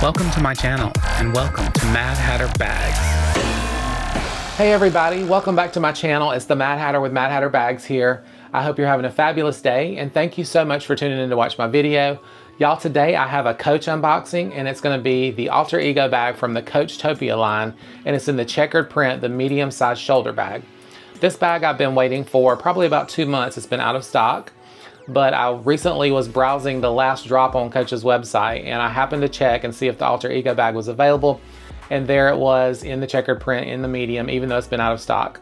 Welcome to my channel and welcome to Mad Hatter Bags. Hey everybody, welcome back to my channel. It's the Mad Hatter with Mad Hatter Bags here. I hope you're having a fabulous day and thank you so much for tuning in to watch my video. Y'all, today I have a Coach unboxing and it's gonna be the Alter Ego bag from the Coach Topia line, and it's in the checkered print, the medium sized shoulder bag. This bag I've been waiting for probably about 2 months. It's been out of stock. But I recently was browsing the last drop on Coach's website and I happened to check and see if the Alter Ego bag was available. And there it was in the checkered print in the medium, even though it's been out of stock.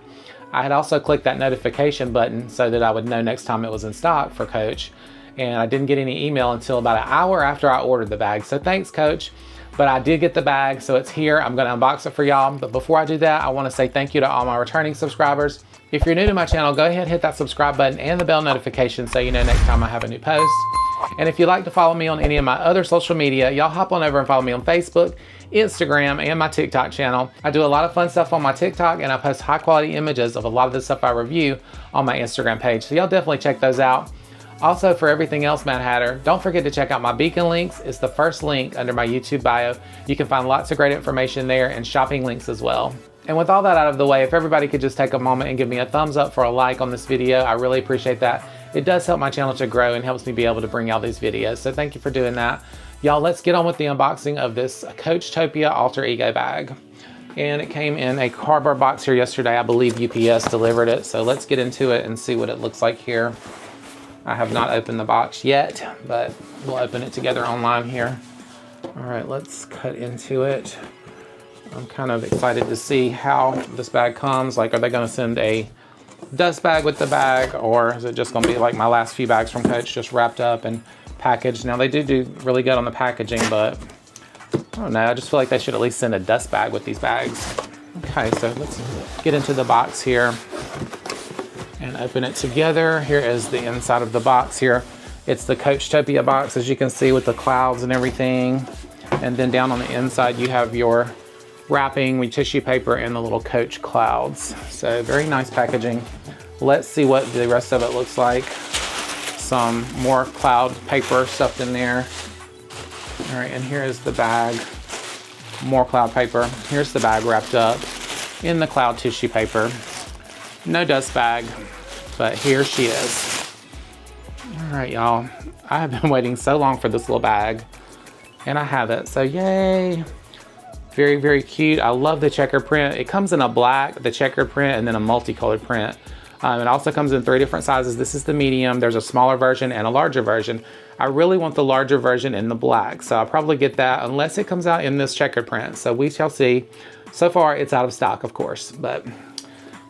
I had also clicked that notification button so that I would know next time it was in stock for Coach. And I didn't get any email until about an hour after I ordered the bag. So thanks, Coach. But I did get the bag, so it's here. I'm gonna unbox it for y'all. But before I do that, I wanna say thank you to all my returning subscribers. If you're new to my channel, go ahead and hit that subscribe button and the bell notification so you know next time I have a new post. And if you'd like to follow me on any of my other social media, y'all hop on over and follow me on Facebook, Instagram, and my TikTok channel. I do a lot of fun stuff on my TikTok and I post high quality images of a lot of the stuff I review on my Instagram page. So y'all definitely check those out. Also, for everything else Mad Hatter, don't forget to check out my beacon links. It's the first link under my YouTube bio. You can find lots of great information there and shopping links as well. And with all that out of the way, if everybody could just take a moment and give me a thumbs up for a like on this video, I really appreciate that. It does help my channel to grow and helps me be able to bring y'all these videos. So thank you for doing that. Y'all, let's get on with the unboxing of this Coach Topia Alter Ego bag. And it came in a cardboard box here yesterday. I believe UPS delivered it. So let's get into it and see what it looks like here. I have not opened the box yet, but we'll open it together online here. All right, let's cut into it. I'm kind of excited to see how this bag comes. Like, are they gonna send a dust bag with the bag, or is it just gonna be like my last few bags from Coach, just wrapped up and packaged? Now, they do really good on the packaging, but I don't know, I just feel like they should at least send a dust bag with these bags. Okay, so let's get into the box here and open it together. Here is the inside of the box here. It's the Coach Topia box, as you can see, with the clouds and everything. And then down on the inside, you have your wrapping with tissue paper and the little Coach clouds. So very nice packaging. Let's see what the rest of it looks like. Some more cloud paper stuffed in there. All right, and here is the bag. More cloud paper. Here's the bag wrapped up in the cloud tissue paper. No dust bag, but here she is. All right, y'all. I have been waiting so long for this little bag, and I have it, so yay. Very, very cute. I love the checker print. It comes in a black, the checkered print, and then a multicolored print. It also comes in 3 different sizes. This is the medium. There's a smaller version and a larger version. I really want the larger version in the black, so I'll probably get that unless it comes out in this checkered print. So we shall see. So far, it's out of stock, of course, but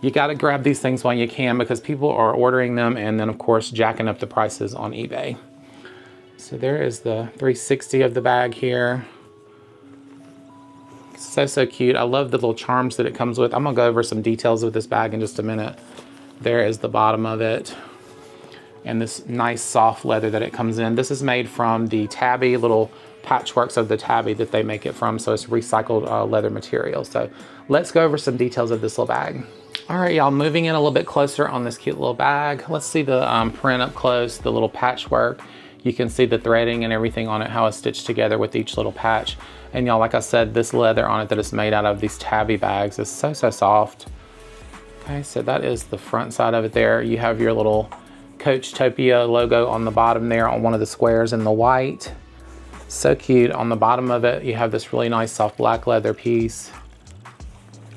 you gotta grab these things while you can because people are ordering them and then, of course, jacking up the prices on eBay. So there is the 360 of the bag here. So cute. I love the little charms that it comes with. I'm gonna go over some details with this bag in just a minute. There is the bottom of it and this nice soft leather that it comes in. This is made from the tabby, little patchworks of the tabby that they make it from. So it's recycled leather material. So let's go over some details of this little bag. All right, y'all, moving in a little bit closer on this cute little bag. Let's see the print up close, the little patchwork. You can see the threading and everything on it, how it's stitched together with each little patch. And y'all, like I said, this leather on it that it's made out of, these tabby bags, is so soft. Okay, so that is the front side of it there. You have your little Coach Topia logo on the bottom there on one of the squares in the white. So cute. On the bottom of it, you have this really nice soft black leather piece.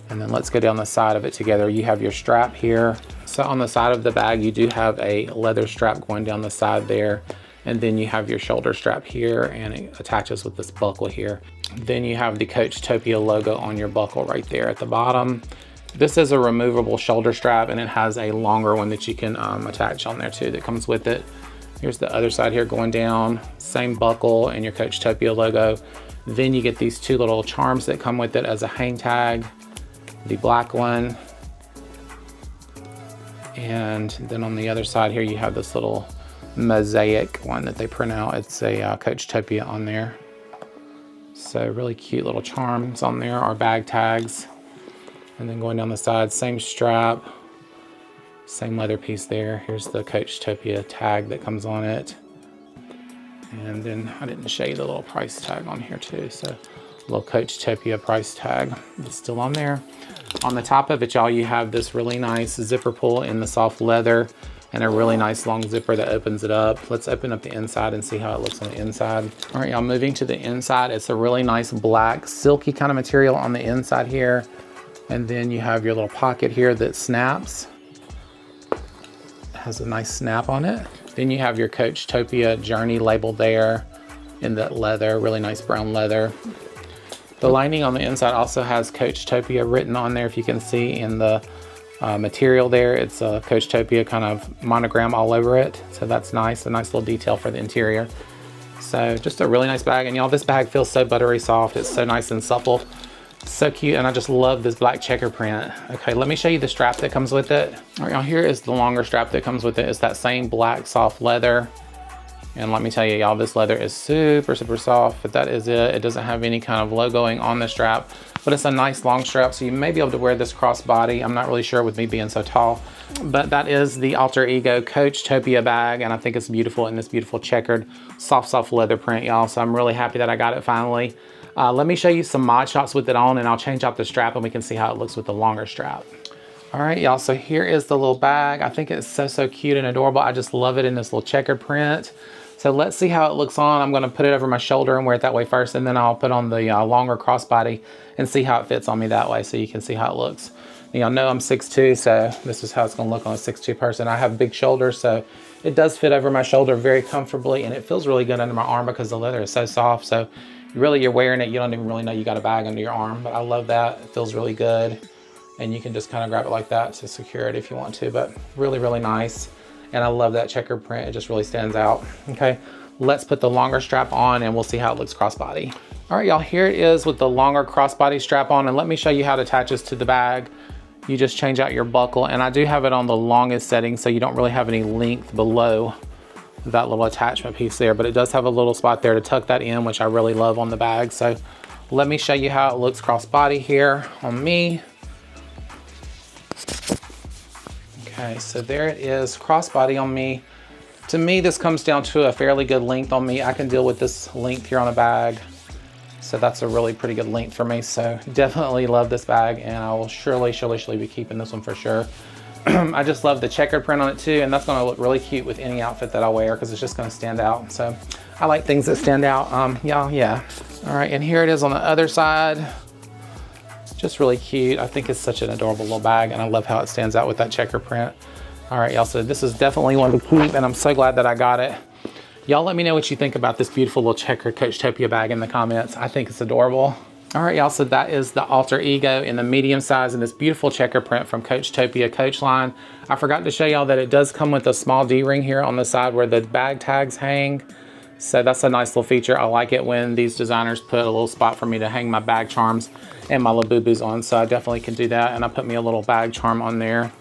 And then let's go down the side of it together. You have your strap here. So on the side of the bag, you do have a leather strap going down the side there. And then you have your shoulder strap here and it attaches with this buckle here. Then you have the Coach Topia logo on your buckle right there at the bottom. This is a removable shoulder strap and it has a longer one that you can attach on there too that comes with it. Here's the other side here going down, same buckle and your Coach Topia logo. Then you get these 2 little charms that come with it as a hang tag, the black one. And then on the other side here, you have this little mosaic one that they print out. It's a Coach Topia on there. So really cute little charms on there, or bag tags. And then going down the side, same strap, same leather piece there. Here's the Coach Topia tag that comes on it. And then I didn't show you the little price tag on here too. So little Coach Topia price tag is still on there. On the top of it, y'all, you have this really nice zipper pull in the soft leather and a really nice long zipper that opens it up. Let's open up the inside and see how it looks on the inside. All right, y'all, moving to the inside, it's a really nice black, silky kind of material on the inside here. And then you have your little pocket here that snaps. It has a nice snap on it. Then you have your Coach Topia Journey labeled there in that leather, really nice brown leather. The lining on the inside also has Coach Topia written on there, if you can see in the material there. It's a Coach Topia kind of monogram all over it. So that's nice, a nice little detail for the interior. So just a really nice bag. And y'all, this bag feels so buttery soft. It's so nice and supple. So cute, and I just love this black checker print. Okay, let me show you the strap that comes with it. All right, y'all, here is the longer strap that comes with it. It's that same black soft leather. And let me tell you, y'all, this leather is super, super soft, but that is it. It doesn't have any kind of logoing on the strap, but it's a nice long strap, so you may be able to wear this crossbody. I'm not really sure with me being so tall, but that is the Alter Ego Coach Topia bag, and I think it's beautiful in this beautiful checkered, soft leather print, y'all, so I'm really happy that I got it finally. Let me show you some mod shots with it on, and I'll change out the strap and we can see how it looks with the longer strap. All right, y'all, so here is the little bag. I think it's so cute and adorable. I just love it in this little checkered print. So let's see how it looks on. I'm gonna put it over my shoulder and wear it that way first, and then I'll put on the longer crossbody and see how it fits on me that way so you can see how it looks. Y'all know I'm 6'2", so this is how it's gonna look on a 6'2" person. I have big shoulders, so it does fit over my shoulder very comfortably, and it feels really good under my arm because the leather is so soft. So really, you're wearing it, you don't even really know you got a bag under your arm, but I love that. It feels really good. And you can just kind of grab it like that to secure it if you want to, but really, really nice. And I love that checker print. It just really stands out. Okay, let's put the longer strap on and we'll see how it looks crossbody. All right, y'all, here it is with the longer crossbody strap on, and let me show you how it attaches to the bag. You just change out your buckle, and I do have it on the longest setting, so you don't really have any length below that little attachment piece there, but it does have a little spot there to tuck that in, which I really love on the bag. So let me show you how it looks crossbody here on me. Okay, so there it is, crossbody on me. To me, this comes down to a fairly good length on me. I can deal with this length here on a bag. So that's a really pretty good length for me. So definitely love this bag, and I will surely be keeping this one for sure. I just love the checkered print on it too, and that's gonna look really cute with any outfit that I wear because it's just gonna stand out. So I like things that stand out, y'all, yeah. All right, and here it is on the other side. Just really cute. I think it's such an adorable little bag, and I love how it stands out with that checker print. All right, y'all, so this is definitely one to keep, and I'm so glad that I got it. Y'all let me know what you think about this beautiful little checkered Coach Topia bag in the comments. I think it's adorable. All right, y'all, so that is the Alter Ego in the medium size in this beautiful checker print from Coach Topia Coach line. I forgot to show y'all that it does come with a small D-ring here on the side where the bag tags hang. So that's a nice little feature. I like it when these designers put a little spot for me to hang my bag charms and my Labubus on, so I definitely can do that. And I put me a little bag charm on there,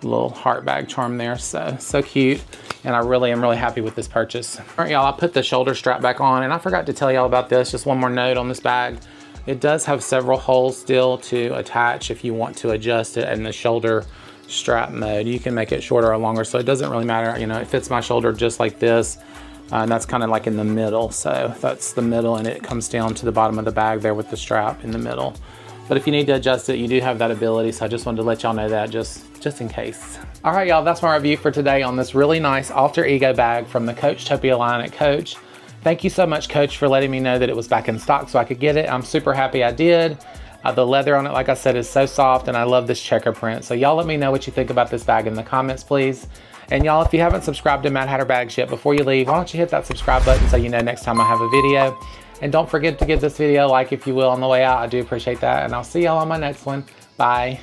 a little heart bag charm there, so cute. And I really am really happy with this purchase. All right, y'all, I put the shoulder strap back on, and I forgot to tell y'all about this. Just one more note on this bag. It does have several holes still to attach if you want to adjust it in the shoulder strap mode. You can make it shorter or longer, so it doesn't really matter. You know, it fits my shoulder just like this. And that's kind of like in the middle. So that's the middle, and it comes down to the bottom of the bag there with the strap in the middle. But if you need to adjust it, you do have that ability. So I just wanted to let y'all know that just in case. All right, y'all, that's my review for today on this really nice Alter Ego bag from the Coach Topia line at Coach. Thank you so much, Coach, for letting me know that it was back in stock so I could get it. I'm super happy I did. The leather on it, like I said, is so soft, and I love this checker print. So y'all let me know what you think about this bag in the comments, please. And y'all, if you haven't subscribed to Mad Hatter Bags yet, before you leave, why don't you hit that subscribe button so you know next time I have a video. And don't forget to give this video a like if you will on the way out. I do appreciate that. And I'll see y'all on my next one. Bye.